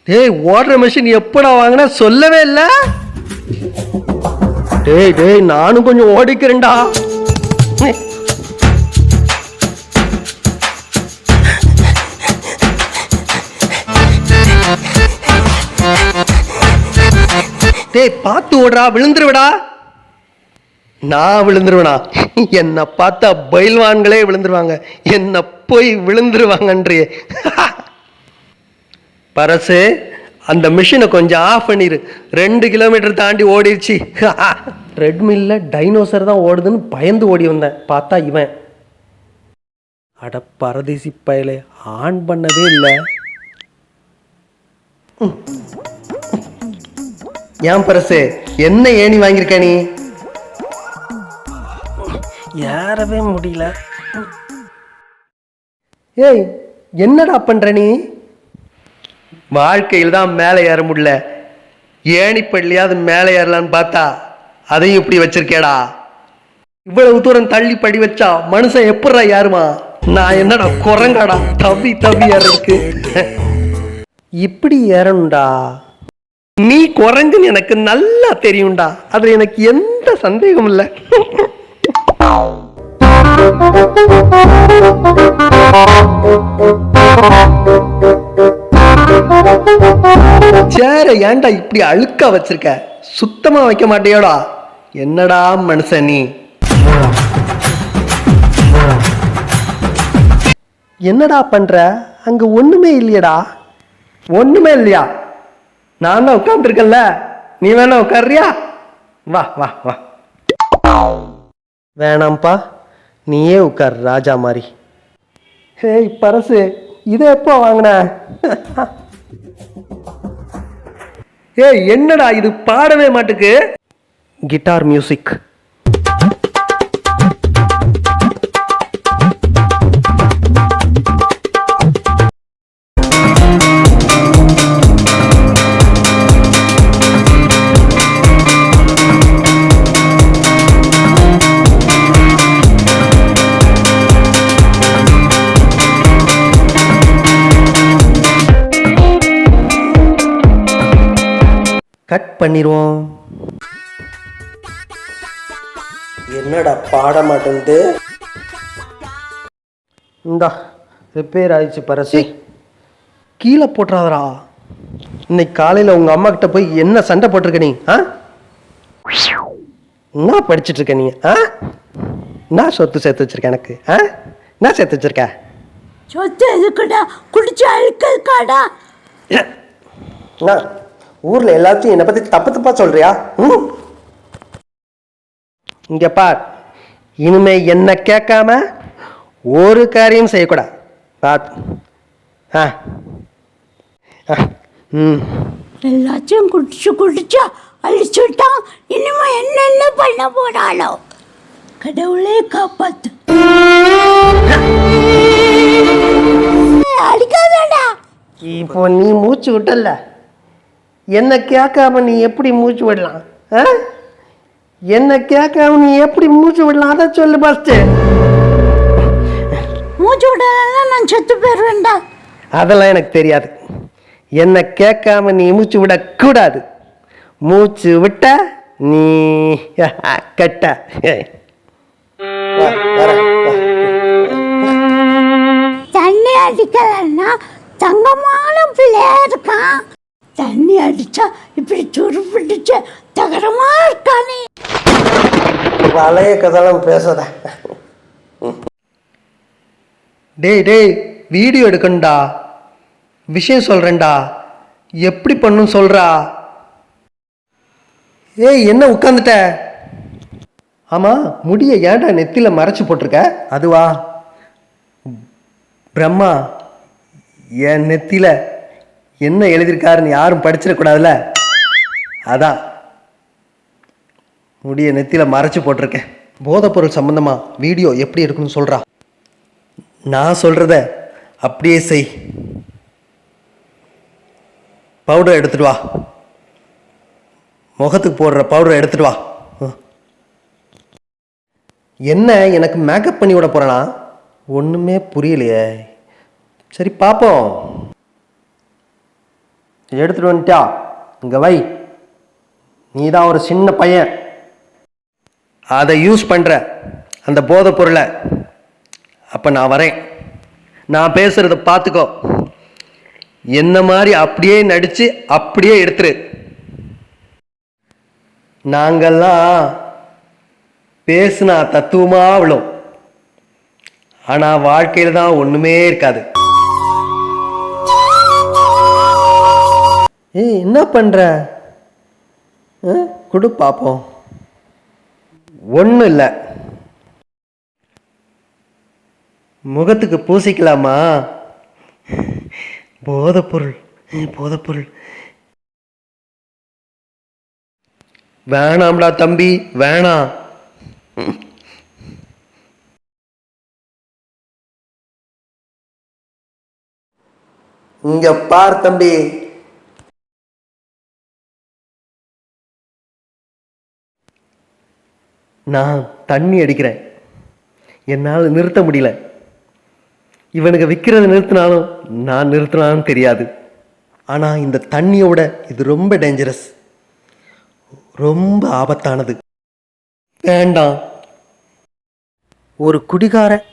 டேய் ஓடுற மிஷின் எப்படா வாங்கினா சொல்லவே இல்லை. டேய் டேய் நானும் கொஞ்சம் ஓடிக்கிறேன்டா. டேய் பார்த்து ஓடுறா, விழுந்துருவடா. நான் விழுந்துருவேனா? என்னை பார்த்தா பயில்வான்களே விழுந்துருவாங்க, என்ன போய் விழுந்துருவாங்கன்றியே. பரசு அந்த மிஷினை கொஞ்சம் ஆஃப் பண்ணிடு. 2 கிலோமீட்டர் தாண்டி ஓடிடுச்சு. ரெட்மில்ல டைனோசர் தான் ஓடுதுன்னு பயந்து ஓடி வந்தேன். பார்த்தா இவன் அட பரதேசி பயலே ஆன் பண்ணவே இல்லை. ஏன் பரசு என்ன ஏணி வாங்கியிருக்க நீ? ஏறவே முடியல. ஏய் என்னடா பண்ற நீ? வாழ்க்கையில் தான் மேலே ஏற முடியல, ஏணிப்பள்ளியாவது மேலே ஏறலான்னு பார்த்தா அதையும் இப்படி வச்சிருக்கேடா. இவ்வளவு தூரம் தள்ளி படி வச்சா மனுஷன் எப்படா ஏறுமா? நான் என்னடா குரங்காடா தவி தவி ஏறதுக்கு? இப்படி ஏறணும்டா. நீ குரங்குன்னு எனக்கு நல்லா தெரியும்டா, அதுல எனக்கு எந்த சந்தேகமும் இல்லை. சேர ஏன்டா இப்படி அழுக்கா வச்சிருக்க? சுத்தமா வைக்க மாட்டியோடா? என்னடா மனுஷன் நீ? என்னடா பண்ற? அங்க ஒண்ணுமே இல்லையடா. ஒண்ணுமே இல்லையா? நான் தான் உட்காந்துருக்கேன்ல, நீ வேணா உட்கார்றியா? வா வா வா. வேணாம்ப்பா, நீயே உட்கார் ராஜா மாதிரி. ஹேய் பரசு, இதை எப்போ வாங்கின? ஏய் என்னடா இது பாடவே மாட்டுக்கு? Guitar music. கட் பண்ணிடுவோம். என்னடா பாட மாட்டேங்குது? இந்தா ரிப்பேர் ஆயிடுச்சு பரசு. கீழே போட்டுறாதரா. இன்னைக்கு காலையில் உங்கள் அம்மா கிட்ட போய் என்ன சண்டை போட்டிருக்க நீ? என்ன படிச்சுட்டு இருக்க நீ? நான் சொத்து சேர்த்து வச்சிருக்கேன் எனக்கு. என்ன சேர்த்து வச்சிருக்க? சொத்து எதுக்குடா? குடிச்சு அழுக்காடா. ஊர்ல எல்லாத்தையும் என்னை பத்தி தப்பு தப்பா சொல்றியா? இங்க பார், இனிமே என்ன கேட்காம ஒரு காரியம் செய்யக்கூடாது. எல்லாத்தையும் குடிச்சு அழிச்சுட்டான். இனிமே என்னென்ன பண்ண போறாளோ? கடவுளே காப்பாத்து. அடிக்காதடா. இப்போ நீ மூச்சு விட்டல, என்ன கேட்காம நீ எப்படி மூச்சு விடலாம்? என்ன கேட்காம நீ எப்படி மூச்சு விடலாம்? அதை சொல்லு ஃபர்ஸ்ட். மூச்சு விடலாம் நான் செத்து போயிடுவேன்டா. அதெல்லாம் எனக்கு தெரியாது. என்ன கேட்காம நீ மூச்சு விடக்கூடாது. மூச்சு விட்ட நீ கட்ட. தண்ணி அடிக்கலன்னா தங்கமான பிள்ளையா இருக்கான். தண்ணி அடிச்சா இப்படி துருப்பிடிச்ச தகரமா இருக்கானே. பழைய கதெல்லாம் பேசாத. டேய் டேய் வீடியோ எடுக்கணும்டா, விஷயம் சொல்றேன்டா, எப்படி பண்ணும் சொல்றா. ஏய் என்ன உட்காந்துட்ட? ஆமா, முடிய ஏன்டா நெத்தில மறைச்சு போட்டிருக்க? அதுவா பிரம்மா என் நெத்தில என்ன எழுதியிருக்காருன்னு யாரும் படிச்சிடக்கூடாதுல்ல, அதான் முடிய நெத்தியில் மறைச்சி போட்டிருக்கேன். போதைப்பொருள் சம்பந்தமாக வீடியோ எப்படி இருக்குன்னு சொல்கிறா. நான் சொல்கிறத அப்படியே செய். பவுடர் எடுத்துட்டு வா, முகத்துக்கு போடுற பவுடரை எடுத்துட்டு வா. என்ன எனக்கு மேக்கப் பண்ணி விட போகிறேனா? ஒன்றுமே புரியலையே. சரி பார்ப்போம். எடுத்துட்டு வந்துட்டா இங்கே வை. நீ தான் ஒரு சின்ன பையன், அதை யூஸ் பண்ணுற அந்த போதைப் பொருளை. அப்போ நான் வரேன். நான் பேசுகிறத பார்த்துக்கோ. என்ன மாதிரி அப்படியே நடித்து அப்படியே எடுத்துரு. நாங்கள்லாம் பேசுனா தத்துவமாக விழும், ஆனால் வாழ்க்கையில் தான் ஒன்றுமே இருக்காது. ஏய், என்ன பண்ணுற? கொடு பார்ப்போம். ஒன்றும் இல்லை, முகத்துக்கு பூசிக்கலாமா? போதைப்பொருள், போதைப்பொருள் வேணாம்டா தம்பி, வேணாம். இங்க பார் தம்பி, நான் தண்ணி அடிக்கிறேன், என்னால் நிறுத்த முடியல. இவனுக்கு விற்கிறத நிறுத்தினாலும் நான் நிறுத்தினாலும் தெரியாது. ஆனால் இந்த தண்ணியோட இது ரொம்ப டேஞ்சரஸ், ரொம்ப ஆபத்தானது. வேண்டாம். ஒரு குடிகாரன்,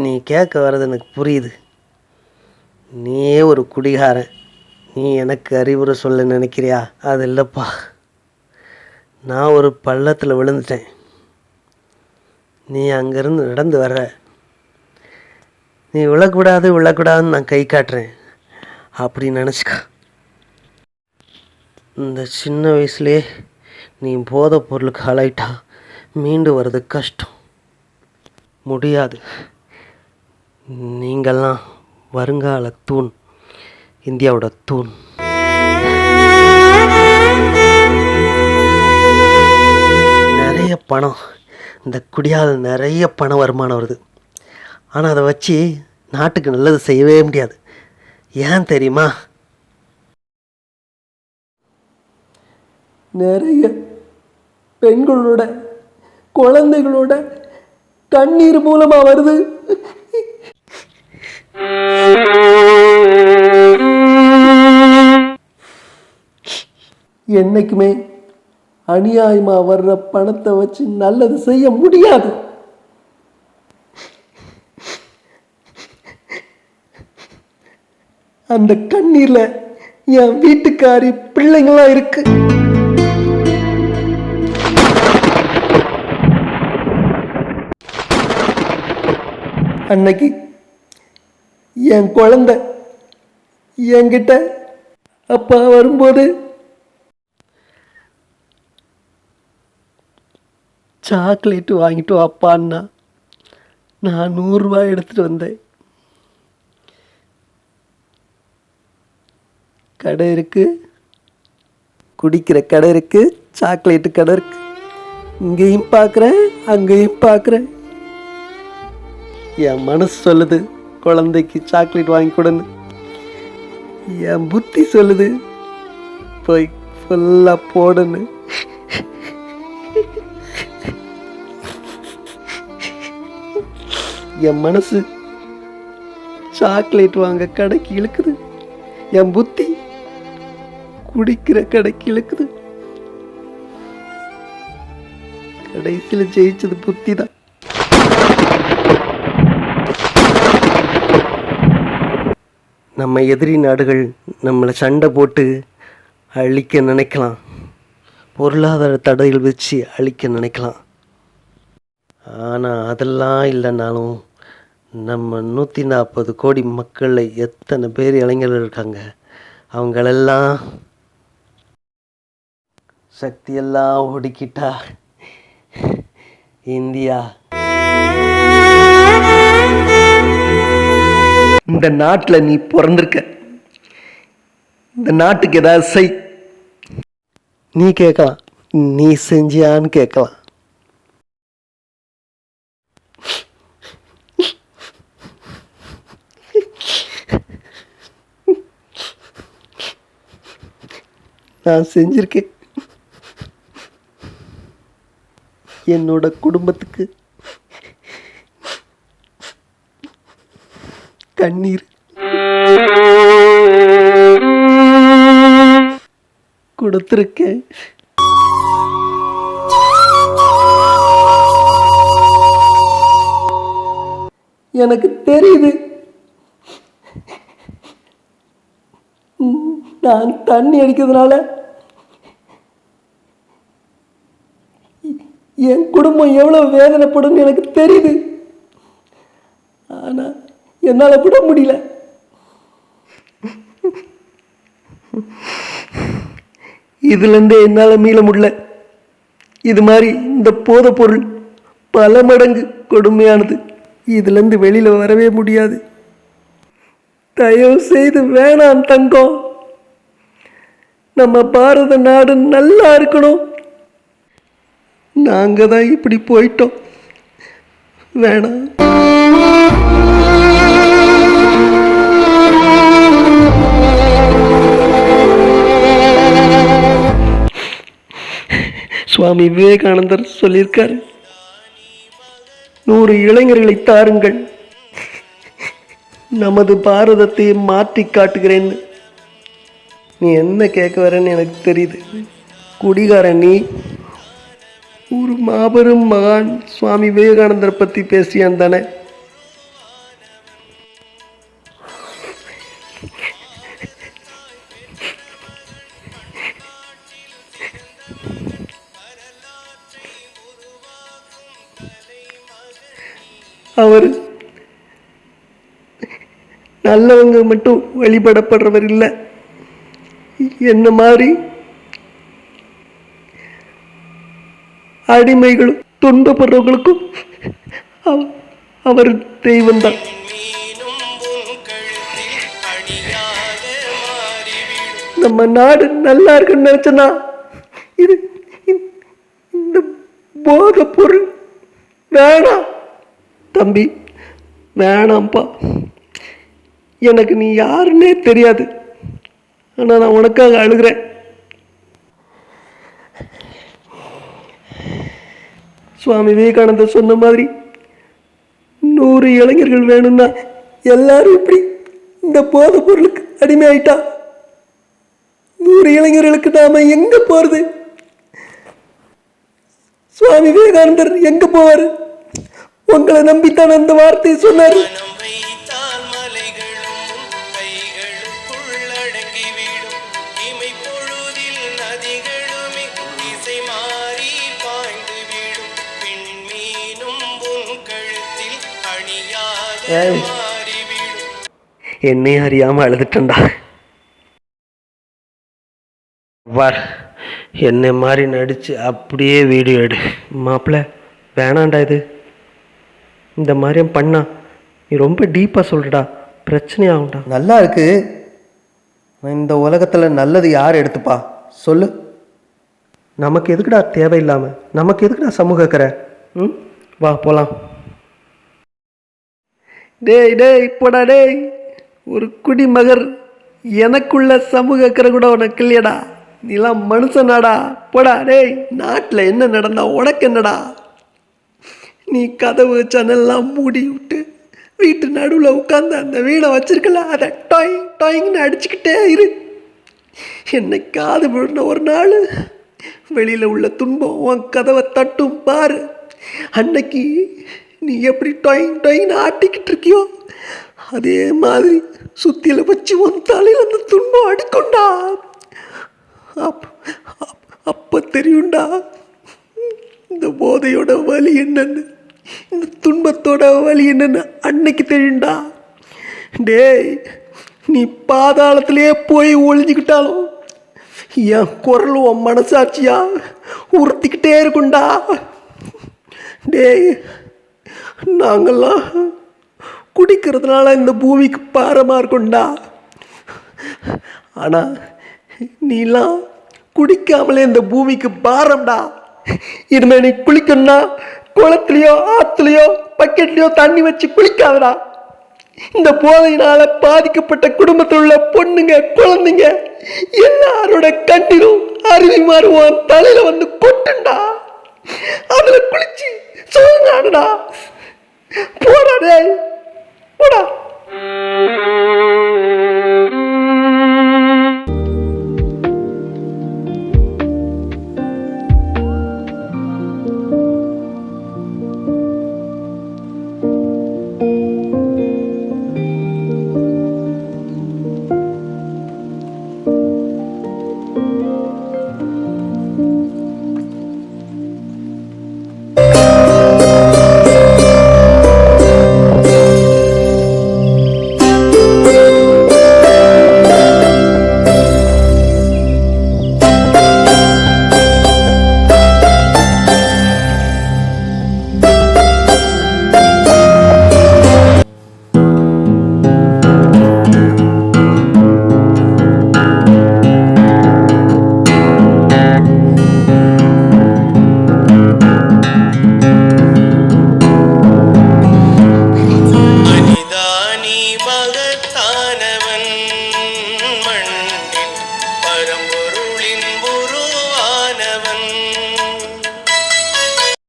நீ கேட்க வர்றது எனக்கு புரியுது. நீயே ஒரு குடிகாரன், நீ எனக்கு அறிவுரை சொல்ல நினைக்கிறியா? அது இல்லைப்பா, நான் ஒரு பள்ளத்தில் விழுந்துட்டேன். நீ அங்கேருந்து நடந்து வர்ற, நீ விழக்கூடாதுன்னு நான் கை காட்டுறேன் அப்படி நினச்சிக்க. இந்த சின்ன வயசுலே நீ போதைப் பொருளுக்கு ஆளாயிட்டா மீண்டு வர்றது கஷ்டம், முடியாது. நீங்கள்லாம் வருங்கால தூண், இந்தியாவோட தூண். நிறைய பணம், இந்த குடியால் நிறைய பணம் வருமானம் வருது. ஆனால் அதை வச்சு நாட்டுக்கு நல்லது செய்யவே முடியாது. ஏன் தெரியுமா? நிறைய பெண்களோட குழந்தைகளோட கண்ணீர் மூலமா வருது. என்னைக்குமே அநியாயமா வர்ற பணத்தை வச்சு நல்லது செய்ய முடியாது. அந்த கண்ணீர்ல என் வீட்டுக்காரி பிள்ளைங்களாம் இருக்கு. அன்னைக்கு என் குழந்தை என்கிட்ட அப்பா வரும்போது சாக்லேட்டு வாங்கிட்டு அப்பான்னா நான் 100 ரூபாய் எடுத்துட்டு வந்தேன். கடை இருக்கு, குடிக்கிற கடை இருக்கு, சாக்லேட்டு கடை இருக்கு. இங்கேயும் பார்க்குறேன், அங்கேயும் பார்க்குறேன். என் மனசு சொல்லுது குழந்தைக்கு சாக்லேட் வாங்கி கொடுன்னு. என் புத்தி சொல்லுது போய் ஃபுல்லாக போடுன்னு. என் மனசு சாக்லேட் வாங்க கடைக்கு இழுக்குது, என் புத்தி குடிக்கிற கடைக்கு இழுக்குது. கடைசியில் ஜெயிச்சது புத்தி தான். நம்ம எதிரி நாடுகள் நம்மளை சண்டை போட்டு அழிக்க நினைக்கலாம், பொருளாதார தடையில் வச்சு அழிக்க நினைக்கலாம். ஆனால் அதெல்லாம் இல்லைனாலும் நம்ம 140 கோடி மக்களில் எத்தனை பேர் இளைஞர்கள் இருக்காங்க, அவங்களெல்லாம் சக்தியெல்லாம் ஒடுக்கிட்டா இந்தியா இந்த நாட்டில் நீ பிறந்திருக்க, இந்த நாட்டுக்கு ஏதாவது செய். நீ கேட்கலாம், நீ செஞ்சியான்னு கேட்கலாம். நான் செஞ்சிருக்கேன். என்னோட குடும்பத்துக்கு கண்ணீர். கொடுத்துருக்கேன். எனக்கு தெரியுது நான் தண்ணி அடிக்கிறதுனால என் குடும்பம் எவ்வளோ வேதனைப்படும் எனக்கு தெரியுது. ஆனால் என்னால் விட முடியல. இதுலேருந்தே என்னால் மீள முடியல. இது மாதிரி இந்த போதைப் பொருள் பல மடங்கு கொடுமையானது. இதுலேருந்து வெளியில் வரவே முடியாது. தயவு செய்து வேணாம் தங்கம். நம்ம பாரத நாடு நல்லா இருக்கணும். நாங்கள் தான் இப்படி போயிட்டோம். வேணாம். சுவாமி விவேகானந்தர் சொல்லியிருக்காரு, 100 இளைஞர்களை தாருங்கள், நமது பாரதத்தை மாற்றி காட்டுகிறேன்னு. நீ என்ன கேட்க வரேன்னு எனக்கு தெரியுது. குடிகாரன் நீ. ஒரு மாபெரும் மகான் சுவாமி விவேகானந்தரை பற்றி பேசியான் தானே. அவர் நல்லவங்க மட்டும் வழிபடப்படுறவர் இல்லை, என்ன மாதிரி அடிமைகளும் துன்பப்படுறவங்களுக்கும் அவர் தெய்வம்தான். நம்ம நாடு நல்லா இருக்குன்னு நினைச்சனா இது இந்த போதை பொருள் வேணாம் தம்பி, வேணாம்ப்பா. எனக்கு நீ யாருன்னே தெரியாது, ஆனால் நான் உனக்காக அழுகிறேன். சுவாமி விவேகானந்தர் சொன்ன மாதிரி 100 இளைஞர்கள் வேணும்னா எல்லாரும் இப்படி இந்த போதை பொருளுக்கு அடிமையாயிட்டா 100 இளைஞர்களுக்கு நாம எங்க போறது? சுவாமி விவேகானந்தர் எங்க போவாரு? உங்களை நம்பித்தான் அந்த வார்த்தையை சொன்னாரு. என்னை அறியாம அழுதுட்டா. வார், என்னை மாதிரி நடிச்சு அப்படியே வீடியோ எடு. மாப்பிள்ள வேணாண்டா, இது இந்த மாதிரியும் பண்ணா நீ ரொம்ப டீப்பாக சொல்கிறடா, பிரச்சனையாகும்டா. நல்லா இருக்கு. இந்த உலகத்தில் நல்லது யார் எடுத்துப்பா சொல்லு? நமக்கு எதுக்குடா தேவையில்லாமல், நமக்கு எதுக்குடா சமூக அக்கறை? வா போகலாம். டேய் போடா டேய், ஒரு குடிமகர், எனக்குள்ள சமூக அக்கறை கூட உனக்கு இல்லையடா. நீலாம் மனுஷனாடா. போடா டேய். நாட்டில் என்ன நடந்தா உனக்கு என்னடா? நீ கதவு ஜன்னல்லாம் மூடி விட்டு வீட்டு நடுவில் உட்காந்து அந்த வீடை வச்சிருக்கல, அதை டாயிங் டாயிங்னு அடிச்சுக்கிட்டே இரு. என்னைக்காது விழுந்த ஒரு நாள் வெளியில் உள்ள துன்பம் உன் கதவை தட்டும் பாரு. அன்னைக்கு நீ எப்படி டாயிங் டாயிங்னு ஆட்டிக்கிட்டு இருக்கியோ அதே மாதிரி சுத்தியில் வச்சு உன் தலையில் அந்த துன்பம் அடிக்கொண்டா. அப்போ தெரியும்டா இந்த போதையோட வலி என்னன்னு, இந்த துன்பத்தோட வலி என்னன்னு அன்னைக்கு தெரியும்டா. டேய், நீ பாதாளத்திலே போய் ஒழிஞ்சுக்கிட்டாலும் என் குரல் உன் மனசாட்சியா உறுத்திக்கிட்டே இருக்கும்டா. டேய், நாங்கள்லாம் குடிக்கிறதுனால இந்த பூமிக்கு பாரமாக இருக்கும்டா. ஆனால் நீலாம் குடிக்காமலே இந்த பூமிக்கு பாரம்டா. இனிமே நீ குளிக்கணும்னா குளத்துலையோ ஆற்றுலையோ பக்கெட்லையோ தண்ணி வச்சு குளிக்காதடா. இந்த போதையினால பாதிக்கப்பட்ட குடும்பத்தில் உள்ள பொண்ணுங்க குழந்தைங்க எல்லாரோட கண்ணீரும் அருவி மாறுவோம் தலையில வந்து கொட்டுண்டா. அதுல குளிச்சு சோழனாடா. போடா டேய், போடா.